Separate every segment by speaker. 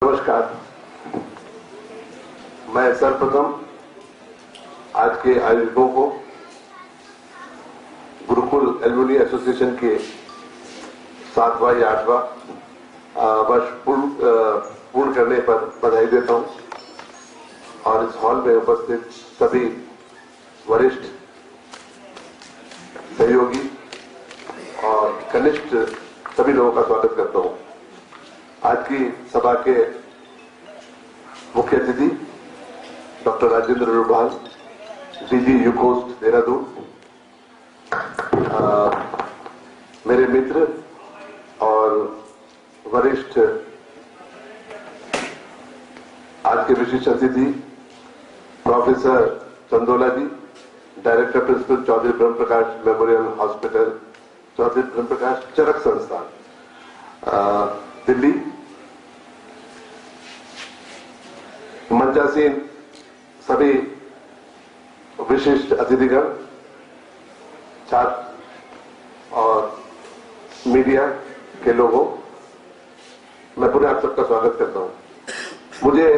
Speaker 1: नमस्कार। मैं सर्वप्रथम आज के आयोजकों को गुरुकुल एल्युमनी एसोसिएशन के 7वां या 8वां वर्ष पूर्ण करने पर बधाई देता हूं और इस हॉल में उपस्थित सभी वरिष्ठ सहयोगी और कनिष्ठ सभी लोगों का स्वागत करता हूं। आज की सभा के मुख्य अतिथि doctor Rajendra रुढ़ाल, DG UCOST Dehradun, मेरे मित्र और वरिष्ठ आज के विशिष्ट अतिथि प्रोफेसर चंदोला जी, डायरेक्टर प्रिंसिपल चौधरी ब्रह्म प्रकाश मेमोरियल हॉस्पिटल, चौधरी ब्रह्म प्रकाश चरक संस्थान, दिल्ली, मंचासीन सभी विशिष्ट अतिथिगण, छात्र और मीडिया के लोगों, मैं पुनः आप सबका स्वागत करता हूं। मुझे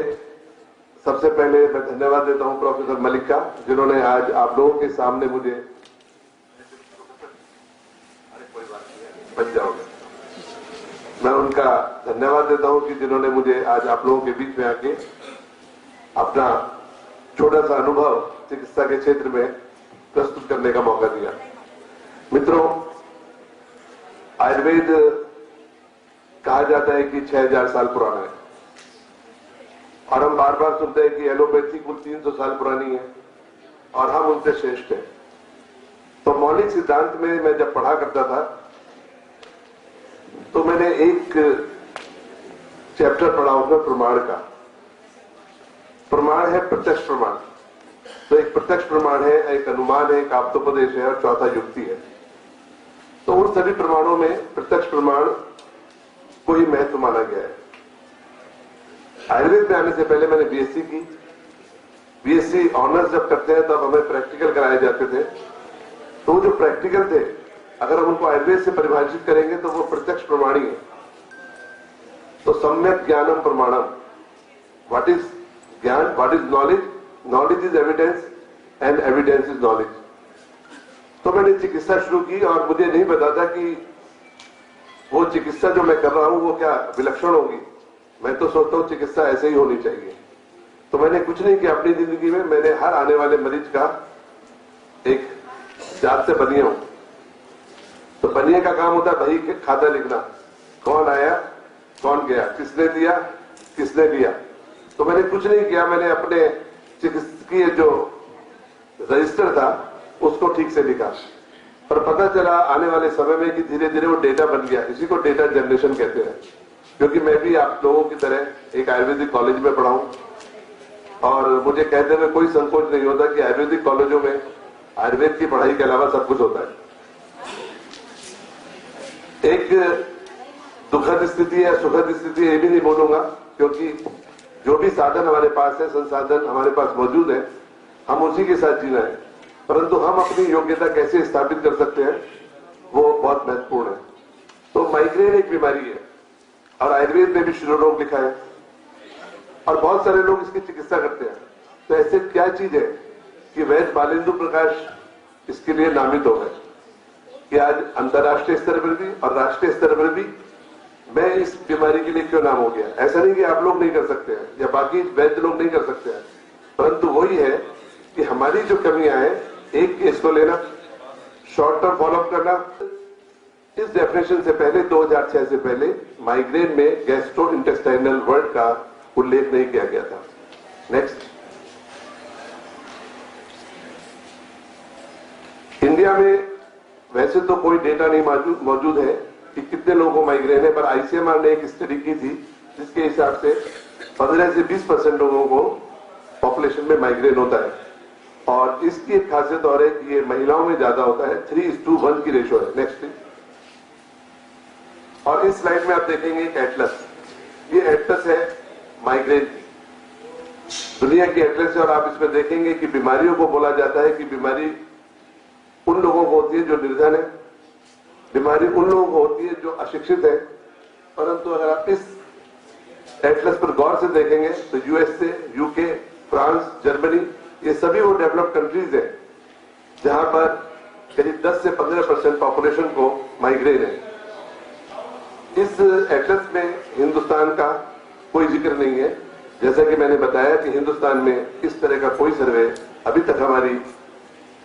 Speaker 1: सबसे पहले मैं धन्यवाद देता हूं प्रोफेसर मलिक का, जिन्होंने आज आप लोगों के सामने मुझे बच जाओगे, मैं उनका धन्यवाद देता हूं कि जिन्होंने मुझे आज आप लोगों के बीच में आके अपना छोटा सा अनुभव चिकित्सा के क्षेत्र में प्रस्तुत करने का मौका दिया। मित्रों, आयुर्वेद कहा जाता है कि 6000 साल पुराना है और हम बार बार सुनते हैं कि एलोपैथी कुल 300 साल पुरानी है और हम उनसे श्रेष्ठ हैं। तो मौलिक सिद्धांत में मैं जब पढ़ा करता था तो मैंने एक चैप्टर पढ़ा उसमें प्रमाण का। प्रमाण है प्रत्यक्ष प्रमाण, तो एक प्रत्यक्ष प्रमाण है, एक अनुमान है, एक आप्तोपदेश है और चौथा युक्ति है। तो उन सभी प्रमाणों में प्रत्यक्ष प्रमाण को ही महत्व माना गया है। आयुर्वेद में आने से पहले मैंने बीएससी की। बीएससी ऑनर्स जब करते हैं तब हमें प्रैक्टिकल कराए जाते थे, तो वो जो प्रैक्टिकल थे अगर हम उनको आयुर्वेद से परिभाषित करेंगे तो वो प्रत्यक्ष प्रमाण ही है। तो सम्यक ज्ञानम प्रमाणम, व्हाट इज ज्ञान, what is knowledge, knowledge is evidence and evidence is knowledge. तो मैंने चिकित्सा शुरू की और मुझे नहीं पता था कि वो चिकित्सा जो मैं कर रहा हूं वो क्या विलक्षण होगी। मैं तो सोचता हूं चिकित्सा ऐसे ही होनी चाहिए। तो मैंने कुछ नहीं किया अपनी जिंदगी में, मैंने हर आने वाले मरीज का एक जात से बनिया हूं। तो बनिए का काम होता है बही के खाता लिखना, कौन आया कौन गया, किसने दिया किसने लिया। तो मैंने कुछ नहीं किया, मैंने अपने चिकित्सकीय जो रजिस्टर था उसको ठीक से लिखा और पता चला आने वाले समय में कि धीरे धीरे वो डेटा बन गया। इसी को डेटा जनरेशन कहते हैं। क्योंकि मैं भी आप लोगों की तरह एक आयुर्वेदिक कॉलेज में पढ़ा हूं और मुझे कहते हुए कोई संकोच नहीं होता कि आयुर्वेदिक कॉलेजों में आयुर्वेद की पढ़ाई के अलावा सब कुछ होता है। एक दुखद स्थिति है, सुखद स्थिति ये भी नहीं बोलूंगा, क्योंकि जो भी साधन हमारे पास है, संसाधन हमारे पास मौजूद है, हम उसी के साथ जीना है। परंतु हम अपनी योग्यता कैसे स्थापित कर सकते हैं वो बहुत महत्वपूर्ण है। तो माइग्रेन एक बीमारी है और आयुर्वेद में भी शिरोरोग लिखा है और बहुत सारे लोग इसकी चिकित्सा करते हैं। तो ऐसे क्या चीज है कि वैद्य बालेंदु प्रकाश इसके लिए नामित हो गए कि आज अंतर्राष्ट्रीय स्तर पर भी और राष्ट्रीय स्तर पर भी मैं इस बीमारी के लिए क्यों नाम हो गया। ऐसा नहीं कि आप लोग नहीं कर सकते हैं या बाकी वैद्य लोग नहीं कर सकते हैं, परंतु वही है कि हमारी जो कमियां हैं, एक केस को लेना, शॉर्ट टर्म फॉलोअप करना। इस डेफिनेशन से पहले 2006 से पहले माइग्रेन में गैस्ट्रो इंटेस्टाइनल वर्ड का उल्लेख नहीं किया गया था। नेक्स्ट, इंडिया में वैसे तो कोई डेटा नहीं मौजूद है कि कितने लोगों को माइग्रेन है, पर आईसीएमआर ने एक स्टडी की थी जिसके हिसाब से 15 से 20% लोगों को पॉपुलेशन में माइग्रेन होता है। और इसकी एक खासियत और है कि ये महिलाओं में ज्यादा होता है, 3:1 की रेशो है। नेक्स्ट, और इस स्लाइड में आप देखेंगे एक एटलस, ये एटलस है माइग्रेन की, दुनिया की एटलस है। और आप इसमें देखेंगे कि बीमारियों को बोला जाता है कि बीमारी उन लोगों को होती है जो निर्धन है, बीमारी उन लोगों को होती है जो अशिक्षित है। परंतु अगर आप इस एटलस पर गौर से देखेंगे तो यूएसए, यूके, फ्रांस, जर्मनी, ये सभी वो डेवलप्ड कंट्रीज है जहां पर करीब 10 से 15% पॉपुलेशन को माइग्रेन है। इस एटलस में हिंदुस्तान का कोई जिक्र नहीं है। जैसा कि मैंने बताया कि हिंदुस्तान में इस तरह का कोई सर्वे अभी तक हमारी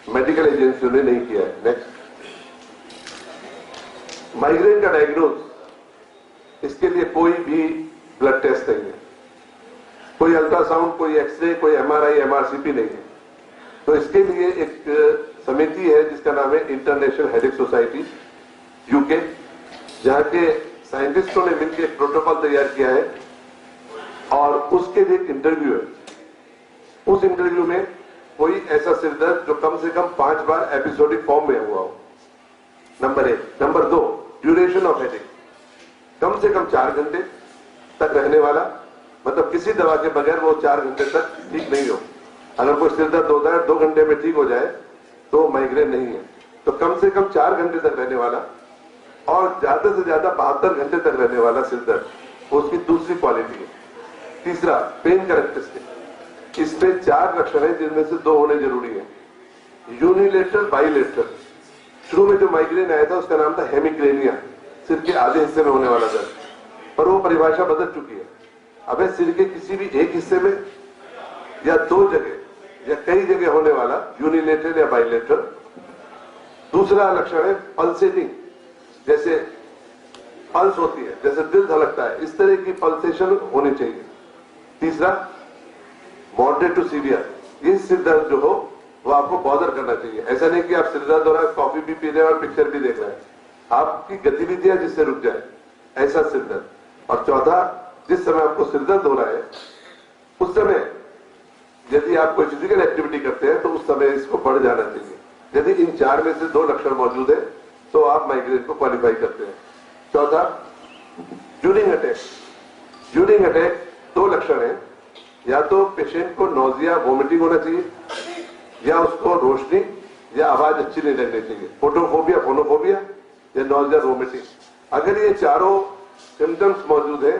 Speaker 1: मेडिकल एजेंसियों ने नहीं किया है। नेक्स्ट, माइग्रेन का डायग्नोज, इसके लिए कोई भी ब्लड टेस्ट नहीं है, कोई अल्ट्रासाउंड, कोई एक्सरे, कोई एमआरआई, एमआरसीपी नहीं है। तो इसके लिए एक समिति है जिसका नाम है इंटरनेशनल हेडेक सोसाइटी, यूके, जहां के साइंटिस्टों ने मिलकर एक प्रोटोकॉल तैयार किया है और उसके लिए एक इंटरव्यू है। उस इंटरव्यू में कोई ऐसा सिरदर्द जो कम से कम 5 बार एपिसोडिक फॉर्म में हुआ हो, number 1। Number 2, duration of headache, कम से कम 4 घंटे तक रहने वाला, मतलब किसी दवा के बगैर वो 4 घंटे तक ठीक नहीं हो। अगर कोई सिरदर्द होता है 2 घंटे में ठीक हो जाए तो माइग्रेन नहीं है। तो कम से कम 4 घंटे तक रहने वाला और ज्यादा से ज्यादा 72 घंटे तक रहने वाला सिरदर्द, उसकी दूसरी क्वालिटी है। तीसरा, पेन कैरेक्टरिस्टिक, इसमें 4 लक्षण है जिनमें से 2 होने जरूरी है, यूनिलेटरल, बाइलेटरल। शुरू में जो माइग्रेन आया था उसका नाम था हेमिक्रेनिया, सिर के आधे हिस्से में होने वाला दर्द, पर वो परिभाषा बदल चुकी है। अब सिर के किसी भी एक हिस्से में या 2 जगह या कई जगह होने वाला यूनिलेटरल या बाइलेटरल। दूसरा लक्षण है पल्सेटिंग, जैसे पल्स होती है, जैसे दिल धड़कता है, इस तरह की पल्सेशन होनी चाहिए। तीसरा, मॉडरेट टू सीवियर, ये सिर दर्द जो हो वो आपको बॉदर करना चाहिए। ऐसा नहीं कि आप सिर दर्द हो रहा है, कॉफी भी पी रहे हैं और पिक्चर भी देख रहे हैं, आपकी गतिविधियां जिससे रुक जाए, ऐसा सिर दर्द। और चौथा, जिस समय आपको सिर दर्द हो रहा है उस समय यदि आप कोई फिजिकल एक्टिविटी करते हैं तो उस समय इसको बढ़ जाना चाहिए। यदि इन 4 में से 2 लक्षण मौजूद है तो आप माइग्रेन को क्वालिफाई करते हैं। चौथा, ड्यूरिंग अटैक। ड्यूरिंग अटैक 2 लक्षण है, या तो पेशेंट को नोजिया, वोमिटिंग होना चाहिए, या उसको रोशनी या आवाज अच्छी नहीं लगनी चाहिए, फोटोफोबिया, फोनोफोबिया या नोजिया, वोमिटिंग। अगर ये चारों सिम्टम्स मौजूद है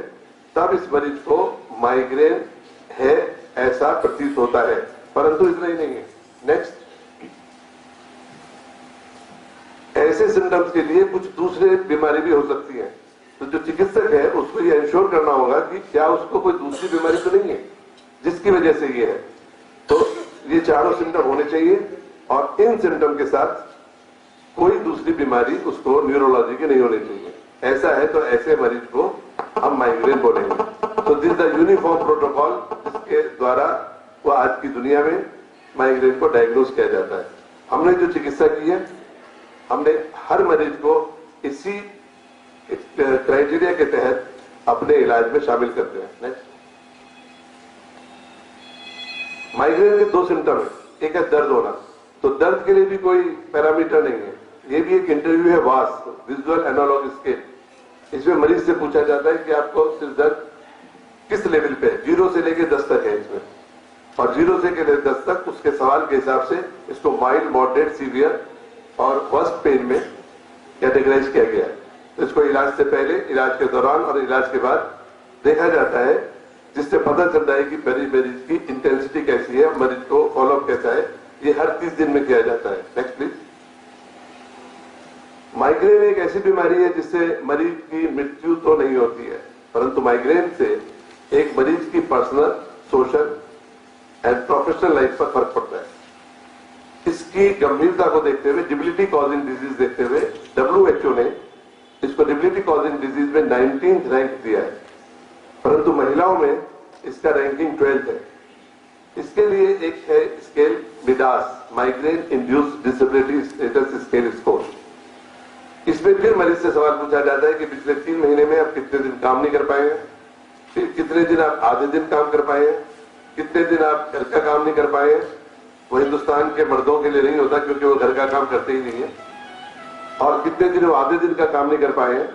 Speaker 1: तब इस मरीज को माइग्रेन है ऐसा प्रतीत होता है, परंतु इतना ही नहीं है। नेक्स्ट, ऐसे सिम्टम्स के लिए कुछ दूसरे बीमारी भी हो सकती है, तो जो चिकित्सक है उसको ये इंश्योर करना होगा कि क्या उसको कोई दूसरी बीमारी तो नहीं है जिसकी वजह से ये है। तो ये चारों सिम्टम होने चाहिए और इन सिम्टम के साथ कोई दूसरी बीमारी उसको न्यूरोलॉजी की नहीं होनी चाहिए। ऐसा है तो ऐसे मरीज को हम माइग्रेन बोलेंगे। तो दिस द यूनिफॉर्म प्रोटोकॉल जिसके द्वारा वो आज की दुनिया में माइग्रेन को डायग्नोज किया जाता है। हमने जो चिकित्सा की है, हमने हर मरीज को इसी क्राइटेरिया के तहत अपने इलाज में शामिल करते हैं। नेक्स्ट, माइग्रेन के 2 सिम्टम है, एक है दर्द होना, तो दर्द के लिए भी कोई पैरामीटर नहीं है। ये भी एक इंटरव्यू है, वास, विजुअल एनालॉग स्केल। इसमें मरीज से पूछा जाता है कि आपको सिर दर्द किस लेवल पे है, 0 से लेकर 10 तक है इसमें, और 0 से लेकर 10 तक उसके सवाल के हिसाब से इसको माइल्ड, मॉडरेट, सीवियर और वर्स्ट पेन में कैटेगराइज किया गया है। तो इसको इलाज से पहले, इलाज के दौरान और इलाज के बाद देखा जाता है, जिससे पता चलता है कि मरीज की इंटेंसिटी कैसी है, मरीज को फॉलोअप कैसा है। ये हर 30 दिन में किया जाता है। Next please. माइग्रेन एक ऐसी बीमारी है जिससे मरीज की मृत्यु तो नहीं होती है, परंतु माइग्रेन से एक मरीज की personal, social and professional life पर फर्क पड़ता है। इसकी गंभीरता को देखते हुए, डिबिलिटी कॉजिंग डिजीज देखते हुए, WHO ने इसको डिबिलिटी कॉजिंग डिजीज में 19th रैंक दिया है, परंतु महिलाओं में इसका रैंकिंग 12th है। इसके लिए एक है scale Midas, migraine induced disability status scale score. इसमें फिर मरीज से सवाल पूछा जाता है कि पिछले 3 महीने में आप कितने दिन काम नहीं कर पाए हैं, फिर कितने दिन आप आधे दिन काम कर पाए हैं, कितने दिन आप घर का काम नहीं कर पाए हैं। वो हिंदुस्तान के मर्दों के लिए नहीं होता क्योंकि वो घर का काम करते ही नहीं है। और कितने दिन वो आधे दिन का काम नहीं कर पाए हैं,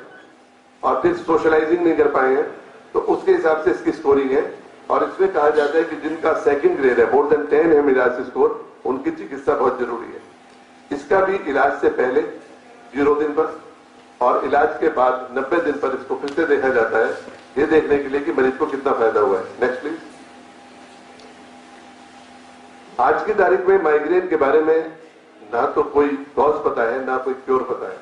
Speaker 1: और फिर सोशलाइजिंग नहीं कर पाए हैं। तो उसके हिसाब से इसकी स्कोरिंग है, और इसमें कहा जाता है कि जिनका 2nd ग्रेड है, मोर देन 10 है मिडास स्कोर, उनकी चिकित्सा बहुत जरूरी है। इसका भी इलाज से पहले 0 दिन पर और इलाज के बाद 90 दिन पर इसको फिर से देखा जाता है ये देखने के लिए कि मरीज को कितना फायदा हुआ है। Next please. आज की तारीख में माइग्रेन के बारे में ना तो कोई कॉज पता है, ना कोई क्योर पता है।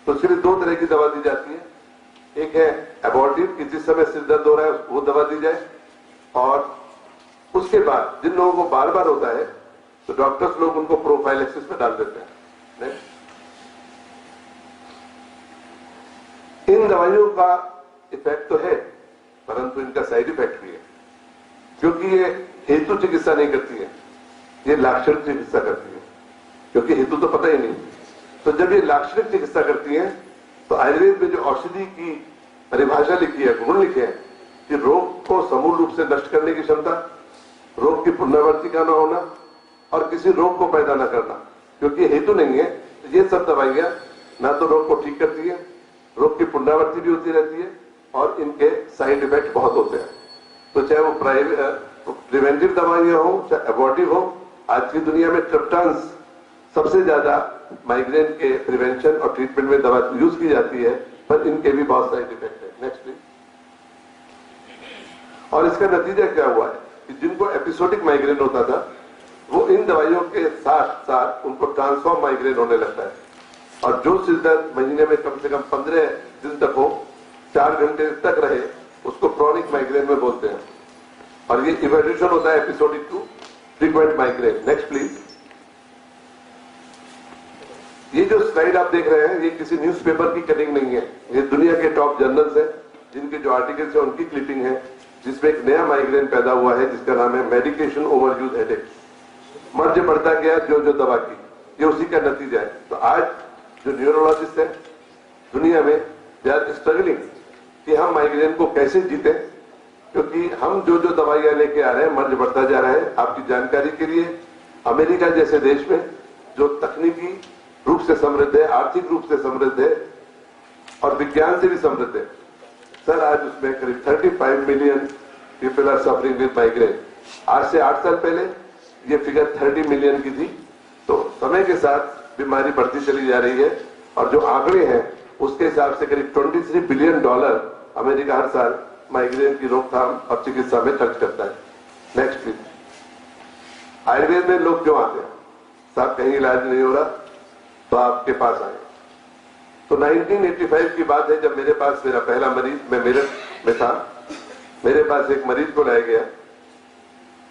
Speaker 1: तो सिर्फ दो तरह की दवा दी जाती है। एक है एबॉर्टिव कि जिस समय सिर दर्द हो रहा है वो दवा दी जाए, और उसके बाद जिन लोगों को बार बार होता है तो डॉक्टर्स लोग उनको प्रोफाइलेक्सिस में डाल देते हैं। नेक्स्ट। इन दवाइयों का इफेक्ट तो है, परंतु इनका साइड इफेक्ट भी है, क्योंकि ये हेतु चिकित्सा नहीं करती है, ये लाक्षणिक चिकित्सा करती है, क्योंकि हेतु तो पता ही नहीं। तो जब ये लाक्षणिक चिकित्सा करती है तो आयुर्वेद में जो औषधि की परिभाषा लिखी है, गुण लिखे हैं कि रोग को समूल रूप से नष्ट करने की क्षमता, रोग की पुनरावृत्ति का न होना और किसी रोग को पैदा न करना, क्योंकि हेतु नहीं है। तो ये सब दवाइयां ना तो रोग को ठीक करती है, रोग की पुनरावृत्ति भी होती रहती है, और इनके साइड इफेक्ट बहुत होते हैं। तो चाहे वो प्रिवेंटिव दवाइयां हो चाहे एबॉर्टिव हो, आज की दुनिया में ट्रिप्टान्स सबसे ज्यादा माइग्रेन के प्रिवेंशन और ट्रीटमेंट में दवा यूज की जाती है, पर इनके भी बहुत साइड इफेक्ट है। Next please. और इसका नतीजा क्या हुआ है कि जिनको एपिसोडिक माइग्रेन होता था वो इन दवाइयों के साथ साथ उनको ट्रांसफॉर्म माइग्रेन होने लगता है, और जो सिर दर्द महीने में कम से कम 15 दिन तक हो, 4 घंटे तक रहे, उसको क्रॉनिक माइग्रेन में बोलते हैं, और ये इवोल्यूशन होता है episodic to frequent migraine. Next please. ये जो स्लाइड आप देख रहे हैं ये किसी न्यूज़पेपर की कटिंग नहीं है, ये दुनिया के टॉप जर्नल्स हैं जिनके जो आर्टिकल्स हैं उनकी क्लिपिंग है, जिसमें एक नया माइग्रेन पैदा हुआ है जिसका नाम है मेडिकेशन ओवरयूज हेडेक। मर्ज बढ़ता गया जो जो दवा की, ये उसी का नतीजा है। तो आज जो न्यूरोलॉजिस्ट है दुनिया में दे आर स्ट्रगलिंग कि हम माइग्रेन को कैसे जीते, क्योंकि हम जो जो दवाइयां लेके आ रहे हैं मर्ज बढ़ता जा रहा है। आपकी जानकारी के लिए अमेरिका जैसे देश में जो तकनीकी रूप से समृद्ध है, आर्थिक रूप से समृद्ध है और विज्ञान से भी समृद्ध है, सर आज उसमें करीब 35 million people are suffering with migraine. आज से 8 साल पहले ये फिगर 30 मिलियन की थी। तो समय के साथ बीमारी बढ़ती चली जा रही है, और जो आंकड़े हैं उसके हिसाब से करीब $23 बिलियन अमेरिका हर साल माइग्रेन की रोकथाम और चिकित्सा में खर्च करता है। Next please. आयुर्वेद में लोग क्यों आते हैं? साहब कहीं इलाज नहीं हो रहा तो आपके पास आए। तो 1985 की बात है जब मेरे पास मेरा पहला मरीज, मैं मेरठ में था, मेरे पास एक मरीज को लाया गया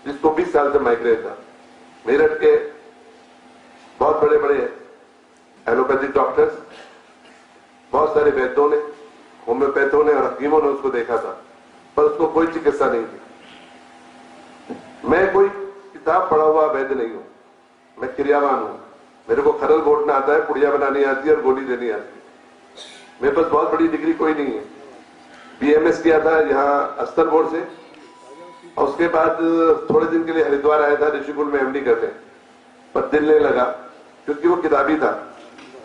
Speaker 1: जिसको 20 साल से माइग्रेन था। मेरठ के बहुत बड़े बड़े एलोपैथिक डॉक्टर्स, बहुत सारे वैद्यों ने, होम्योपैथों ने और हकीमों ने उसको देखा था, पर उसको कोई चिकित्सा नहीं थी। मैं कोई किताब पढ़ा हुआ वैद्य नहीं हूं, मैं क्रियावान हूं। मेरे को खरल घोटना आता है, पुड़िया बनानी आती है और गोली देनी आती है। मेरे पास बहुत बड़ी डिग्री कोई नहीं है। बीएमएस किया था यहाँ अस्तर बोर्ड से, और उसके बाद थोड़े दिन के लिए हरिद्वार आया था ऋषिकुल में एमडी करने, पर दिल नहीं लगा क्योंकि वो किताबी था।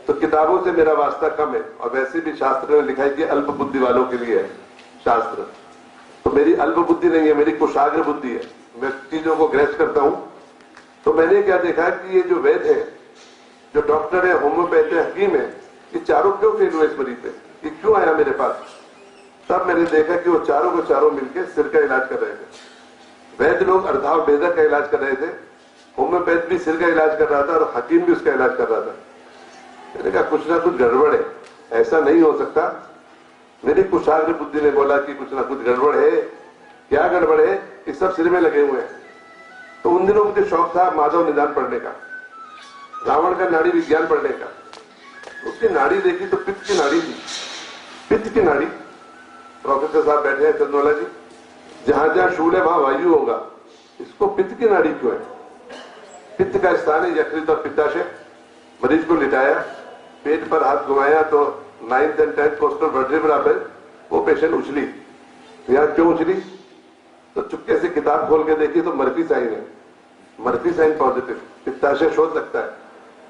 Speaker 1: तो किताबों से मेरा वास्ता कम है, और वैसे भी शास्त्र में लिखा है कि अल्प बुद्धि वालों के लिए है शास्त्र। तो मेरी अल्प बुद्धि नहीं है, मेरी कुशाग्र बुद्धि है, मैं चीजों को ग्रहण करता हूं। तो मैंने क्या देखा कि ये जो वैद्य है, जो डॉक्टर है, होम्योपैथ है, हकीम है, ये चारों क्यों फेल हुए इस मरीज पे, ये क्यों आया मेरे पास? तब मैंने देखा कि वो चारों को चारों मिलकर सिर का इलाज कर रहे थे। वैद्य लोग अर्धाव भेदक का इलाज कर रहे थे, होम्योपैथ भी सिर का इलाज कर रहा था और हकीम भी उसका इलाज कर रहा था। मैंने कहा कुछ ना कुछ गड़बड़ है, ऐसा नहीं हो सकता। मेरी कुशाग्र बुद्धि ने बोला कि कुछ ना कुछ गड़बड़ है। क्या गड़बड़ है? कि सब सिर में लगे हुए हैं। तो उन दिनों मुझे शौक था माधव निदान पढ़ने का, रावण का नाड़ी विज्ञान पढ़ने का। उसकी नाड़ी देखी तो पित्त की नाड़ी थी, पित्त की नाड़ी। प्रोफेसर साहब बैठे हैं चंद्रवाला जी, जहां जहां शूल है वहां वायु होगा, इसको पित्त की नाड़ी क्यों है? पित्त का स्थान है यकृत और पित्ताशय। मरीज को लिटाया, पेट पर हाथ घुमाया तो 9th and 10th coastal vertebra पे वो पेशेंट उछली। यार क्यों उछली? तो चुपके से किताब खोल के देखी तो मर्फी साइन है, मर्फी साइन पॉजिटिव, पित्ताशय शोध लगता है।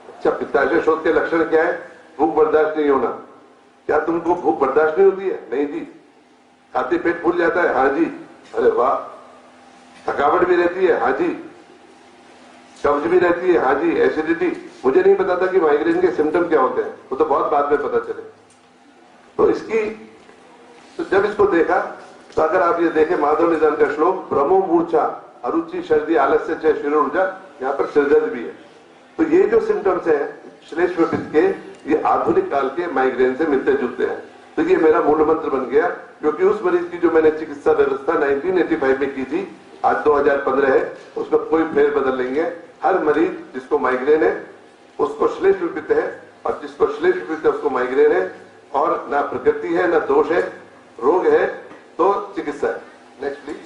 Speaker 1: अच्छा, पित्ताशय शोध के लक्षण क्या है? भूख बर्दाश्त नहीं होना। क्या तुमको भूख बर्दाश्त नहीं होती है? नहीं जी। खाते पेट फूल जाता है? हाँ जी। अरे वाह। थकावट भी रहती है? हाँ जी। कब्ज भी रहती है? हाँ जी। एसिडिटी? मुझे नहीं पता था कि माइग्रेन के सिम्टम क्या होते हैं, वो तो बहुत बाद में पता चले। तो जब इसको देखा तो अगर आप ये देखें माधव निदान का श्लोक, ब्रह्मो मूर्छा अरुचि सर्दी आलस्य च शिरो ऊर्जा, यहाँ पर सिरदर्द भी है। तो ये जो सिम्टम्स है श्लेष्म पित्त के, ये आधुनिक काल के माइग्रेन से मिलते जुलते हैं। तो ये मेरा मूल मंत्र बन गया, क्योंकि उस मरीज की जो मैंने चिकित्सा व्यवस्था 1985 में की थी, आज 2015 है, उसमें कोई फेर बदल नहीं है। हर मरीज जिसको माइग्रेन है उसको श्लेष्म पित्त है, और जिसको श्लेष्म पित्त है उसको माइग्रेन है, और ना प्रकृति है ना दोष है, रोग है तो चिकित्सा है। Next please.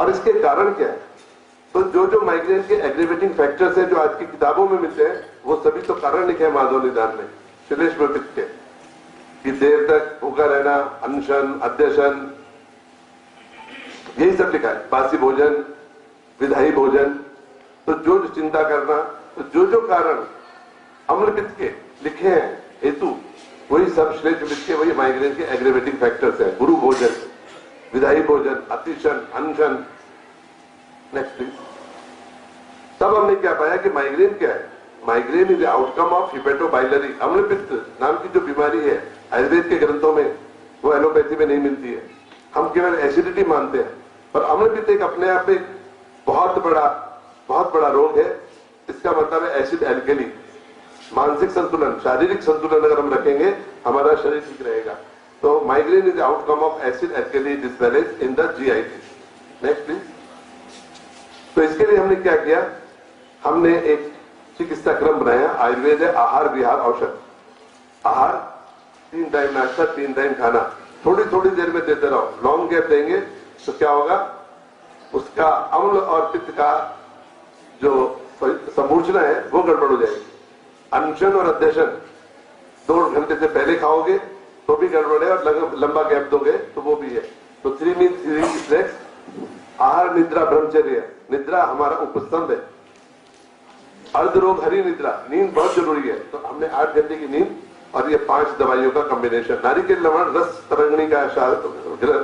Speaker 1: और इसके कारण क्या है? तो जो माइग्रेन के एग्रीवेटिंग फैक्टर्स हैं जो आज की किताबों में मिलते हैं, वो सभी तो कारण लिखे हैं माधव निदान में श्लेष्म पित्त के, कि देर तक भूखा रहना, अनशन, अध्यशन, यही सब लिखा है, बासी भोजन, विधायी भोजन। तो जो चिंता करना, तो जो कारण अम्ल पित्त के लिखे हैं हेतु, वही सब श्लेष्म पित्त के, वही माइग्रेन के एग्रीवेटिंग फैक्टर्स हैं। गुरु भोजन, विधायी भोजन, अतिशन, अनशन। Next please. तब हमने क्या पाया कि माइग्रेन क्या है? माइग्रेन इज आउटकम ऑफ हिपेटोबाइलरी, अम्ल पित्त नाम की जो बीमारी है आयुर्वेद के ग्रंथों में, वो एलोपैथी में नहीं मिलती है। हम केवल एसिडिटी मानते हैं, पर अम्ल पित्त एक अपने आप में बहुत बड़ा रोग है। इसका मतलब है एसिड एल्कली। मानसिक संतुलन, शारीरिक संतुलन अगर हम रखेंगे, हमारा शरीर ठीक रहेगा। तो migraine is outcome of acid alkali disbalance in the GIT. Next please. तो इसके लिए हमने क्या किया? हमने एक चिकित्सा क्रम बनाया, आयुर्वेद है आहार विहार औषध। आहार 3 टाइम नाश्ता, 3 टाइम खाना, थोड़ी थोड़ी देर में देते रहो। लॉन्ग गैप देंगे तो क्या होगा? उसका अम्ल और पित्त का जो समूर्चना है वो गड़बड़ हो जाएगी। अनशन और अध्यशन 2 घंटे से पहले खाओगे तो भी गड़बड़ है, और लंबा गैप दोगे तो वो भी है। तो 3 मीन 3 स्नैक्स, आहार, निद्रा, ब्रह्मचर्य। निद्रा हमारा उपस्तंभ है। अर्ध रोग हरी निद्रा, नींद बहुत जरूरी है। तो हमने 8 घंटे की नींद और ये 5 दवाइयों का कॉम्बिनेशन। नारिकेल लवण रस तरंगणी का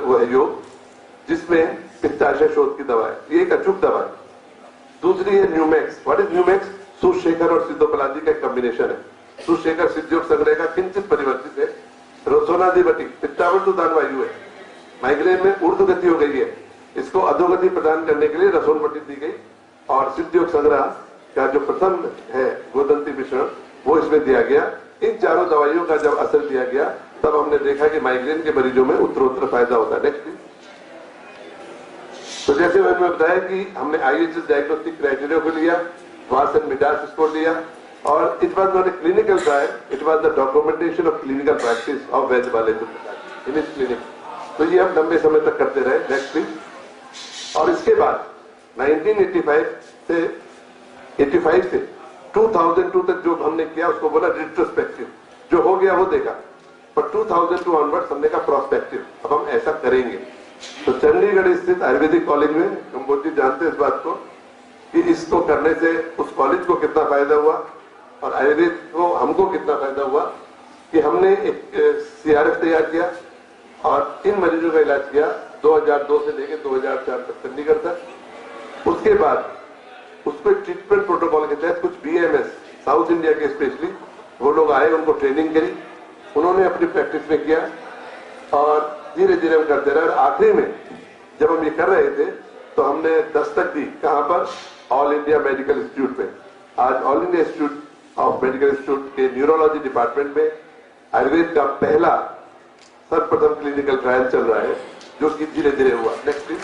Speaker 1: वो है योग, जिसमें पित्ताशय शोध की दवा है, ये एक अचूक दवा है। दूसरी है न्यूमैक्स। What is न्यूमैक्स? सुशेखर और सिद्धोपलादी का एक कॉम्बिनेशन है। सुशेखर सिद्धियोग संग्रह का किंचित परिवर्तित है। रोसोनाधिपति पित्तावर्तुदान वायु है। माइग्रेन में ऊर्ध्व गति हो गई है, इसको अधोगति प्रदान करने के लिए रसोनपट्टी दी गई, और सिद्धियोग संग्रह का जो प्रथम है गोदंती मिश्रण, वो इसमें दिया गया। इन चारों दवाइयों का जब असर दिया गया, तब हमने देखा कि माइग्रेन के मरीजों में उत्तरोत्तर फायदा होता है। नेक्स्ट। तो जैसे मैंने बताया कि हमने IHS डायग्नोस्टिक क्राइटेरिया को लिया, वास एंड मिडास स्कोर लिया, और it was not a clinical trial, it was the documentation of clinical practice of वैद्य वाले इन इस क्लिनिक। तो ये हम लंबे समय तक करते रहे। Next please. और इसके बाद 1985 से 2002 तक जो हमने किया उसको बोला रिट्रोस्पेक्टिव। जो हो गया वो देखा, पर 2002 ऑनवर्ड्स हमने कहा प्रोस्पेक्टिव, अब हम ऐसा करेंगे। तो चंडीगढ़ स्थित आयुर्वेदिक कॉलेज में, कंबोज जी जानते हैं इस बात को, कि इसको करने से उस कॉलेज को कितना फायदा हुआ और आयुर्वेद को हमको कितना फायदा हुआ, कि हमने एक CRF तैयार किया और इन मरीजों का इलाज किया 2002 से लेकर 2004 तक चंडीगढ़ तक। उसके बाद उसको ट्रीटमेंट प्रोटोकॉल के तहत कुछ BMS साउथ इंडिया के स्पेशली वो लोग आए, उनको ट्रेनिंग करी, उन्होंने अपनी प्रैक्टिस में किया, और धीरे धीरे हम करते रहे। और आखिरी में जब हम ये कर रहे थे तो हमने दस्तक दी कहां पर? ऑल इंडिया मेडिकल इंस्टीट्यूट में। आज all India institute of medical institute के न्यूरोलॉजी डिपार्टमेंट में आयुर्वेद का पहला सर्वप्रथम क्लिनिकल ट्रायल चल रहा है, जो कि धीरे धीरे हुआ। Next please.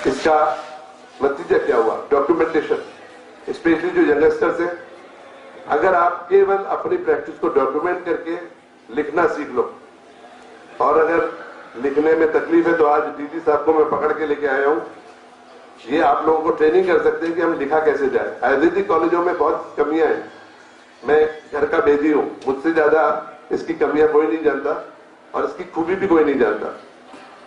Speaker 1: इसका नतीजा क्या हुआ? डॉक्यूमेंटेशन, स्पेशली जो यंगस्टर्स हैं, अगर आप केवल अपनी प्रैक्टिस को डॉक्यूमेंट करके लिखना सीख लो, और अगर लिखने में तकलीफ है तो आज DG साहब को मैं पकड़ के लेके आया हूं, ये आप लोगों को ट्रेनिंग कर सकते हैं कि हम लिखा कैसे जाए। आयुर्वेदिक कॉलेजों में बहुत कमियां हैं, मैं घर का भेदी हूं, मुझसे ज्यादा इसकी कमियां कोई नहीं जानता और इसकी खूबी भी कोई नहीं जानता।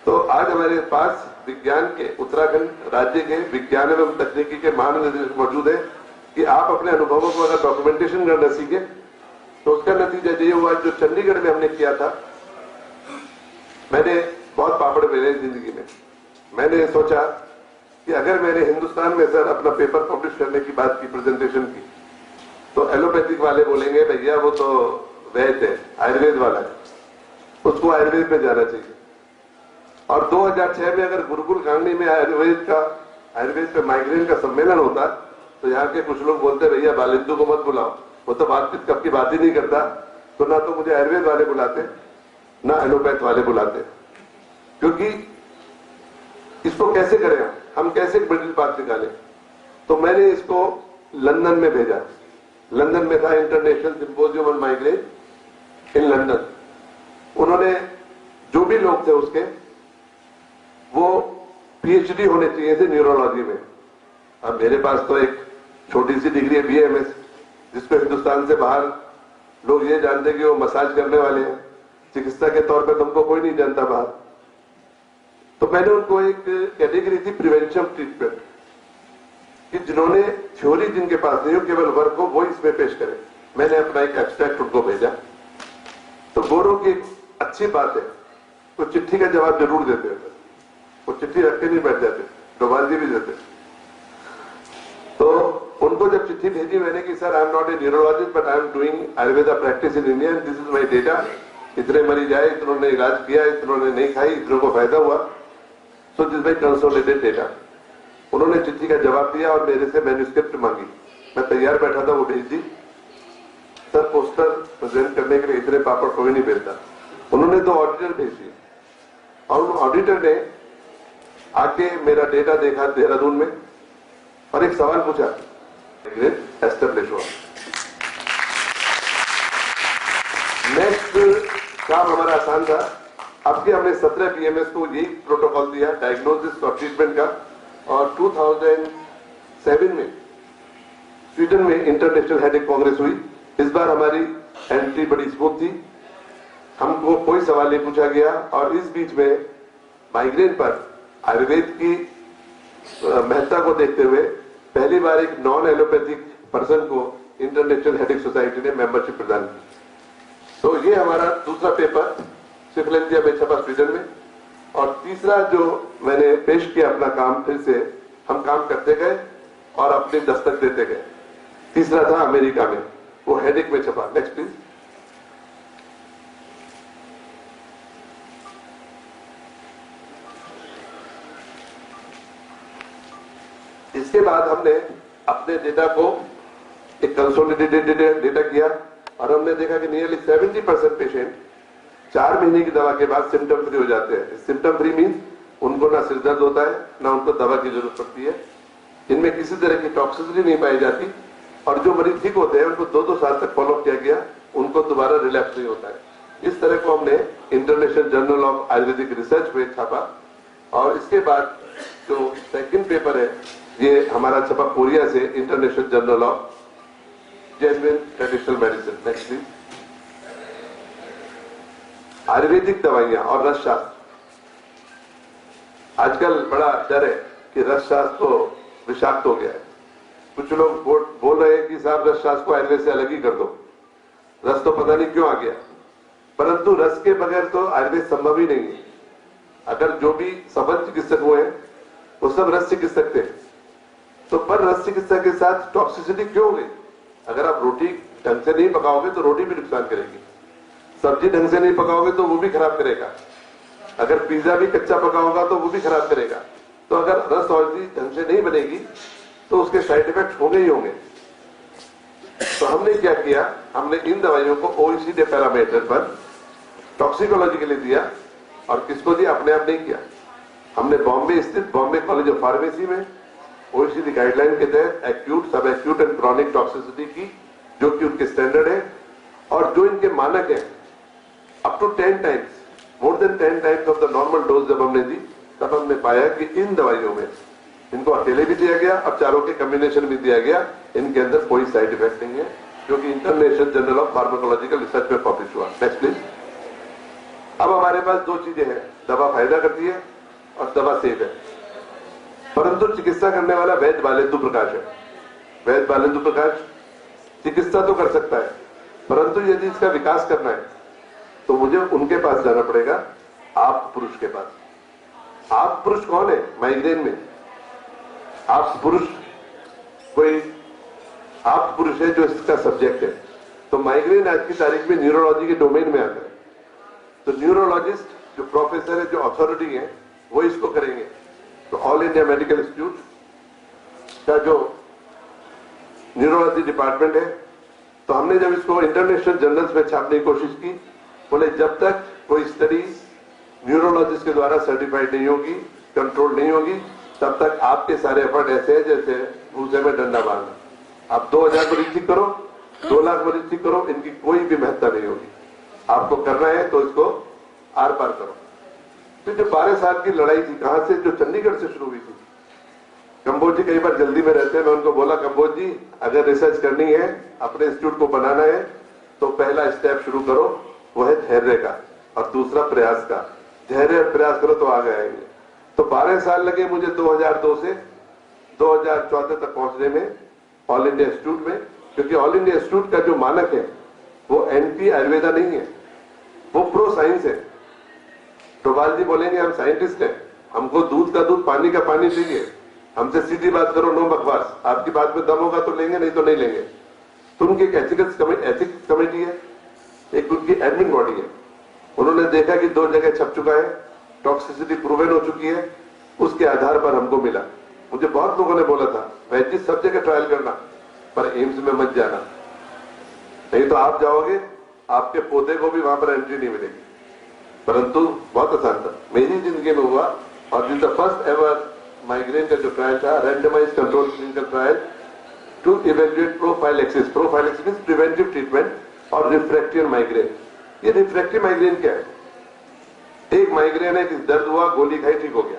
Speaker 1: तो आज हमारे पास विज्ञान के, उत्तराखंड राज्य के विज्ञान एवं तकनीकी के महानिदेशक मौजूद है, कि आप अपने अनुभवों को अगर डॉक्यूमेंटेशन करना सीखे तो उसका नतीजा ये हुआ। जो चंडीगढ़ में हमने किया था, मैंने बहुत पापड़ बेले जिंदगी में। मैंने सोचा कि अगर मैंने हिंदुस्तान में सर अपना पेपर पब्लिश करने की बात की, प्रेजेंटेशन की, तो एलोपैथिक वाले बोलेंगे भैया वो तो वैद्य है, आयुर्वेद वाला है। उसको आयुर्वेद में जाना चाहिए। और 2006 में अगर गुरुकुल कांगनी में आयुर्वेद पे माइग्रेन का सम्मेलन होता तो यहाँ के कुछ लोग बोलते भैया बालिंदु को मत बुलाओ, वो तो बातचीत कब की बात ही नहीं करता। तो ना तो मुझे आयुर्वेद वाले बुलाते ना एलोपैथ वाले बुलाते, क्योंकि इसको कैसे करें हम कैसे मिडिल पाथ निकालें। तो मैंने इसको लंदन में भेजा। लंदन में था international symposium on migraine in London. उन्होंने जो भी लोग थे उसके वो पीएचडी होने चाहिए थे न्यूरोलॉजी में। अब मेरे पास तो एक छोटी सी डिग्री है बीएमएस, जिसको हिंदुस्तान से बाहर लोग ये जानते कि वो मसाज करने वाले हैं, चिकित्सा के तौर पर तुमको कोई नहीं जानता बाहर। तो मैंने उनको एक कैटेगरी थी प्रिवेंशन ट्रीटमेंट, कि जिन्होंने थ्योरी जिनके पास नहीं हो केवल वर्क हो वो इसमें पेश करें। मैंने अपना एक एब्स्ट्रैक्ट उनको भेजा। तो गोरों की अच्छी बात है तो चिट्ठी का जवाब जरूर देते हैं, वो चिट्ठी रख के नहीं बैठ जाते, डोबाल जी भी देते। तो उनको जब चिट्ठी भेजी मैंने कि sir I am not a neurologist but I am doing Ayurveda practice in India and this is my data. इतने मरीज आए, इतनों ने इलाज किया, इतनों ने नहीं खाई, इतनों को फायदा हुआ, so this my consolidated data. उन्होंने चिट्ठी का जवाब दिया और मेरे से मैन्युस्क्रिप्ट मांगी। मैं तैयार बैठा था, वो भेज दी। सर पोस्टर प्रेजेंट करने के लिए इतने पापड़ कोई नहीं भेजता। उन्होंने 2 ऑडिटर भेज दिए और उन ऑडिटर ने आके मेरा डेटा देखा देहरादून में और एक सवाल पूछा, एस्टेब्लिश हुआ। नेक्स्ट काम हमारा आसान था। अब के हमने 17 पीएमएस को यही प्रोटोकॉल दिया डायग्नोसिस और ट्रीटमेंट का। और 2007 में स्वीडन में इंटरनेशनल हेडेक कांग्रेस हुई। इस बार हमारी एंट्री बड़ी स्मूथ थी, हमको कोई सवाल नहीं पूछा गया। और इस बीच में माइग्रेन पर आयुर्वेद की महत्ता को देखते हुए पहली बार एक नॉन एलोपैथिक पर्सन को इंटरनेशनल हेडेक सोसाइटी ने मेंबरशिप प्रदान की। तो ये हमारा दूसरा पेपर सिफिलेंजिया में छपा स्वीडन में। और तीसरा जो मैंने पेश किया अपना काम, फिर से हम काम करते गए और अपनी दस्तक देते गए। तीसरा था अमेरिका में, वो हेडेक में छपा। Next please. इसके बाद हमने अपने डेटा को एक कंसोलिडेटेड डेटा किया और हमने देखा कि नियरली 70% पेशेंट 4 महीने की दवा के बाद सिम्टम फ्री हो जाते हैं। सिम्टम फ्री मीन्स उनको ना सिर दर्द होता है ना उनको दवा की जरूरत पड़ती है, इनमें किसी तरह की टॉक्सिसिटी नहीं पाई जाती। और जो मरीज ठीक होते हैं उनको 2-2 साल तक फॉलो किया गया, उनको दोबारा रिलैप्स नहीं होता है। इस तरह को हमने international journal of Ayurvedic research में छापा। और इसके बाद जो सेकंड पेपर है ये हमारा छपा कोरिया से, international journal of genuine traditional medicine. Next please. Ayurvedic दवाइयां और रस शास्त्र। आजकल बड़ा डर है कि रस शास्त्र तो विषाक्त हो गया है। कुछ लोग बोल रहे हैं कि साहब रस शास्त्र को आयुर्वेद से अलग ही कर दो, रस तो पता नहीं क्यों आ गया। परंतु रस के बगैर तो आयुर्वेद संभव ही नहीं है। अगर जो भी सफल चिकित्सक हुए हैं वो सब रस चिकित्सक थे, तो पर रस चिकित्सा के साथ टॉक्सिसिटी क्यों हो गई? अगर आप रोटी ढंग से नहीं पकाओगे तो रोटी भी नुकसान करेगी, सब्जी ढंग से नहीं पकाओगे तो वो भी खराब करेगा, अगर पिज्जा भी कच्चा पका होगा तो वो भी खराब करेगा। तो अगर रस औषधि ढंग से नहीं बनेगी तो उसके साइड इफेक्ट होंगे ही होंगे। तो हमने क्या किया, हमने इन दवाइयों को OECD पैरामीटर पर टॉक्सिकोलॉजी के लिए दिया। और किसको दिया? अपने आप नहीं किया, हमने बॉम्बे स्थित बॉम्बे कॉलेज ऑफ फार्मेसी में OECD गाइडलाइन के तहत एक्यूट, सब एक्यूट एंड क्रॉनिक टॉक्सिसिटी की, जो कि उनके स्टैंडर्ड है और जो इनके मानक है, up to 10 times, more than 10 times of the normal dose जब हमने दी, तब हमने पाया कि इन दवाइयों में इनको अकेले भी दिया गया और चारों के कॉम्बिनेशन भी दिया गया, इनके अंदर कोई साइड इफेक्ट नहीं है, जो कि international journal of pharmacological research में पब्लिश हुआ। Next please. अब हमारे पास 2 चीजें हैं, दवा फायदा करती है और दवा सेफ है। परंतु चिकित्सा करने वाला वैद्य बालेंदु प्रकाश है। वैद्य बालेंदु प्रकाश चिकित्सा तो कर सकता है, परंतु यदि इसका विकास करना है तो मुझे उनके पास जाना पड़ेगा, आप पुरुष के पास। आप पुरुष कौन है माइग्रेन में? आप पुरुष कोई आप पुरुष है जो इसका सब्जेक्ट है। तो माइग्रेन आज की तारीख में न्यूरोलॉजी के डोमेन में आता है। तो न्यूरोलॉजिस्ट जो प्रोफेसर है, जो अथॉरिटी है, वो इसको करेंगे। तो ऑल इंडिया मेडिकल इंस्टीट्यूट का जो न्यूरोलॉजी डिपार्टमेंट है, तो हमने जब इसको इंटरनेशनल जर्नल्स में छापने की कोशिश की, बोले जब तक कोई स्टडी न्यूरोलॉजिस्ट के द्वारा सर्टिफाइड नहीं होगी, कंट्रोल नहीं होगी, तब तक आपके सारे एफर्ट ऐसे हैं जैसे भूसे में डंडा मारना। आप 2000 मरीज ठीक करो, 2 लाख मरीज ठीक करो, इनकी कोई भी महत्ता नहीं होगी। आपको करना है तो इसको आर पार करो। तो जो 12 साल की लड़ाई थी, कहां से, जो चंडीगढ़ से शुरू हुई थी। कंबोज जी कई बार जल्दी में रहते हैं, मैं उनको बोला कंबोज जी अगर रिसर्च करनी है, अपने इंस्टीट्यूट को बनाना है, तो पहला स्टेप शुरू करो, वो है धैर्य का, और दूसरा प्रयास का। धैर्य और प्रयास करो तो आगे आएंगे। तो 12 साल लगे मुझे 2002 से 2014 तक पहुंचने में ऑल इंडिया इंस्टीट्यूट में, क्योंकि ऑल इंडिया इंस्टीट्यूट का जो मानक है वो एंटी आयुर्वेदा नहीं है, वो प्रो साइंस है। डोभाल जी बोलेंगे हम साइंटिस्ट हैं, हमको दूध का दूध, पानी का पानी चाहिए, हमसे सीधी बात करो, नो बकवास, आपकी बात में दम होगा तो लेंगे, नहीं तो नहीं लेंगे। तो उनकी एक एथिक्स कमेटी है, एक उनकी एडमिन बॉडी है। उन्होंने देखा कि 2 जगह छप चुका है, टॉक्सिसिटी प्रूवन हो चुकी है, उसके आधार पर हमको मिला। मुझे बहुत लोगों ने बोला था वैद्य जी सब जगह ट्रायल करना, पर एम्स में मत जाना, नहीं तो आप जाओगे, आपके पौधे को भी वहां पर एंट्री नहीं मिलेगी। परंतु बहुत आसान था, मेरी जिंदगी में हुआ। और this the first ever migraine का जो ट्रायल था, randomised controlled clinical trial to evaluate prophylaxis. Prophylaxis means preventive treatment और रिफ्रैक्टिव माइग्रेन। ये रिफ्रैक्टिव माइग्रेन क्या है? एक माइग्रेन है कि दर्द हुआ, गोली खाई, ठीक हो गया।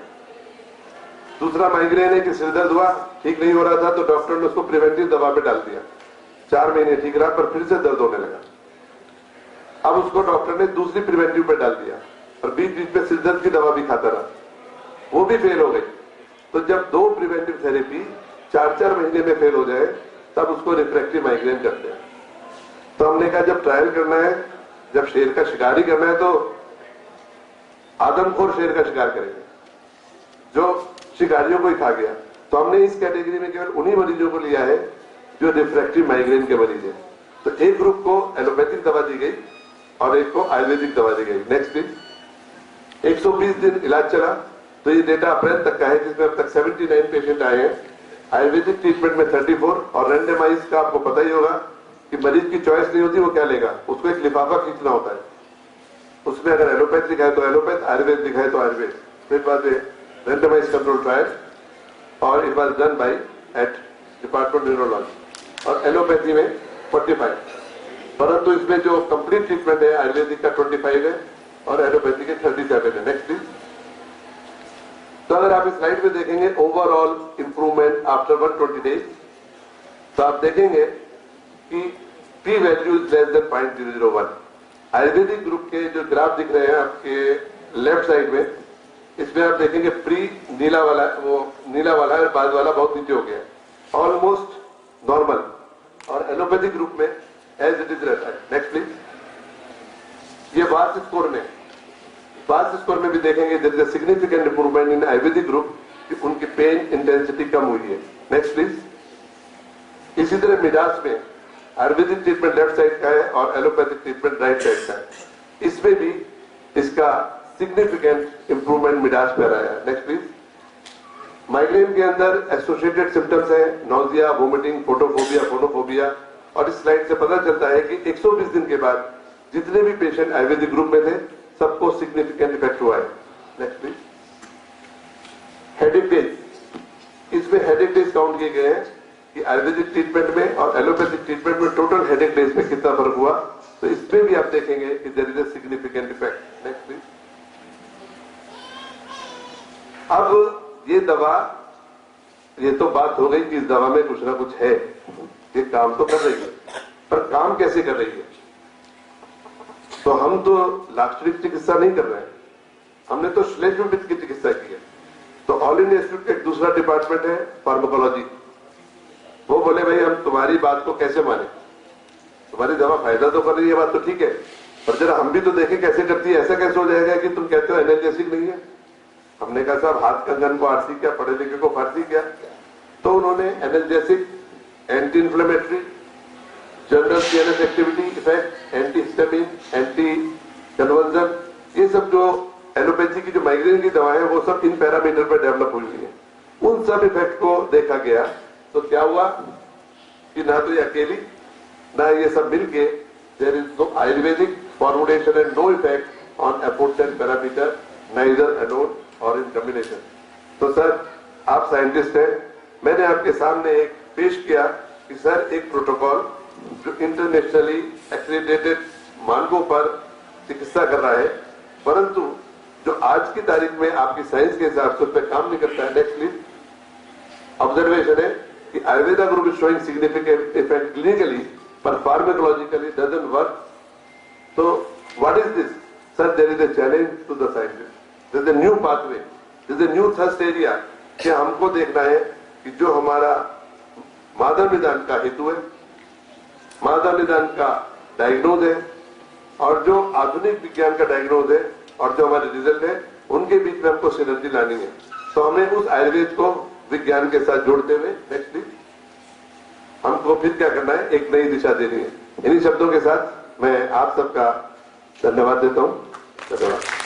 Speaker 1: दूसरा माइग्रेन है कि सिर दर्द हुआ, ठीक नहीं हो रहा था, तो डॉक्टर ने उसको प्रिवेंटिव दवा पे डाल दिया, 4 महीने ठीक रहा, पर फिर से दर्द होने लगा। अब उसको डॉक्टर ने दूसरी प्रिवेंटिव पे डाल दिया, और बीच बीच में सिर दर्द की दवा भी खाता रहा, वो भी फेल हो गई। तो जब 2 प्रिवेंटिव थेरेपी 4-4 महीने में फेल हो जाए, तब उसको रिफ्रैक्टिव माइग्रेन करते हैं। तो हमने कहा जब ट्रायल करना है, जब शेर का शिकार ही करना है, तो आदमखोर शेर का शिकार करेंगे जो शिकारियों को ही खा गया। तो हमने इस कैटेगरी में केवल उन्हीं मरीजों को लिया है जो रिफ्रैक्टिव माइग्रेन के मरीज है। तो एक ग्रुप को एलोपैथिक दवा दी गई और एक को आयुर्वेदिक दवा दी गई। Next please. 120 दिन इलाज चला। तो ये डेटा अप्रैल तक का है, जिसमें अब तक 79 पेशेंट आए हैं। आयुर्वेदिक ट्रीटमेंट में 34, और रैंडमाइज का आपको पता ही होगा कि मरीज की चॉइस नहीं होती, वो क्या लेगा, उसको एक लिफाफा खींचना होता है, उसमें अगर एलोपैथ लिखा है तो एलोपैथ, आयुर्वेद लिखा है तो आयुर्वेद। फिर बाद रैंडमाइज कंट्रोल ट्रायल, और it was done by at department neurology. और एलोपैथी में 45, परंतु इसमें जो कंप्लीट ट्रीटमेंट है आयुर्वेदिक का 25 है और एलोपैथी के 37 है। Next please. तो अगर आप इस स्लाइड में देखेंगे ओवरऑल इंप्रूवमेंट आफ्टर 120 डेज, तो आप देखेंगे कि P value is less than 0.001। Ayurvedic group के जो ग्राफ दिख रहे हैं आपके लेफ्ट साइड में, इसमें आप देखेंगे प्री नीला वाला, वो नीला वाला है, बाद वाला बहुत नीचे हो गया, ऑलमोस्ट नॉर्मल। और एलोपैथिक ग्रुप में एज इट इज रहता है। Next please. ये वार्स स्कोर में, वार्स स्कोर में भी देखेंगे there is a significant improvement in Ayurvedic group, कि उनकी पेन इंटेंसिटी कम हुई है। Next please. इसी तरह मिडास में आयुर्वेदिक ट्रीटमेंट लेफ्ट साइड का है और एलोपैथिक ट्रीटमेंट राइट साइड का है, इसमें भी इसका सिग्निफिकेंट इंप्रूवमेंट मिडास पे आया है। Next please. माइग्रेन के अंदर एसोसिएटेड सिम्टम्स है नोजिया, वोमिटिंग, फोटोफोबिया, फोनोफोबिया, और इस स्लाइड से पता चलता है कि 120 दिन के बाद जितने भी पेशेंट आयुर्वेदिक ग्रुप में थे, सबको सिग्निफिकेंट इफेक्ट हुआ है। Next please. हेडेक डेज, इसमें हेडेक डेज काउंट किए गए हैं कि आयुर्वेदिक ट्रीटमेंट में और एलोपैथिक ट्रीटमेंट में टोटल हेडेक डेज में कितना फर्क हुआ। तो इसमें भी आप देखेंगे कि there is a significant effect. Next please. अब ये दवा, ये तो बात हो गई कि इस दवा में कुछ ना कुछ है, ये काम तो कर रही है, पर काम कैसे कर रही है? तो हम तो लाक्षणिक चिकित्सा नहीं कर रहे हैं, हमने तो श्लेष्मविद की चिकित्सा की है। तो ऑल इंडिया इंस्टीट्यूट का एक दूसरा डिपार्टमेंट है फार्माकोलॉजी, वो बोले भाई हम तुम्हारी बात को कैसे माने, तुम्हारी दवा फायदा तो कर रही है, बात तो ठीक है, पर जरा हम भी तो देखें कैसे करती है। ऐसा कैसे हो जाएगा कि तुम कहते हो एनाल्जेसिक नहीं है। हमने कहा साहब हाथ कंगन को आरसी क्या, पढ़े लिखे को फारसी क्या। तो उन्होंने analgesic, anti inflammatory, general CNS activity effect, anti histamine, anti conversion, ये सब जो एलोपैथी की जो माइग्रेन की दवाएं हैं वो सब इन पैरामीटर पर डेवलप हुई है। उन सब इफेक्ट को देखा गया तो क्या हुआ कि ना तो ये अकेली ना ये सब मिलके there is no Ayurvedic formulation and no effect on afforded parameter neither alone or in combination. तो सर आप साइंटिस्ट हैं, मैंने आपके सामने एक पेश किया कि सर एक प्रोटोकॉल जो इंटरनेशनली एक्रेडिटेड मानकों पर चिकित्सा कर रहा है, परंतु जो आज की तारीख में आपकी साइंस के हिसाब से उस पर काम नहीं करता है। नेक्स्टली ऑब्जर्वेशन है कि Ayurveda group is showing significant effect clinically पर फार्माकोलॉजिकली डजंट वर्क। तो what is this sir? There is a challenge to the scientist, there is a new pathway, there is a new thrust area कि हमको देखना है कि जो हमारा मादर निदान का हेतु है, मादर निदान का डायग्नोज है और जो आधुनिक विज्ञान का डायग्नोज है और जो हमारे रिजल्ट है, उनके बीच में हमको सिनर्जी लानी है। तो हमें उस आयुर्वेद को विज्ञान के साथ जोड़ते हुए नेक्स्टली हमको फिर क्या करना है, एक नई दिशा देनी है। इन्हीं शब्दों के साथ मैं आप सबका धन्यवाद देता हूं। धन्यवाद।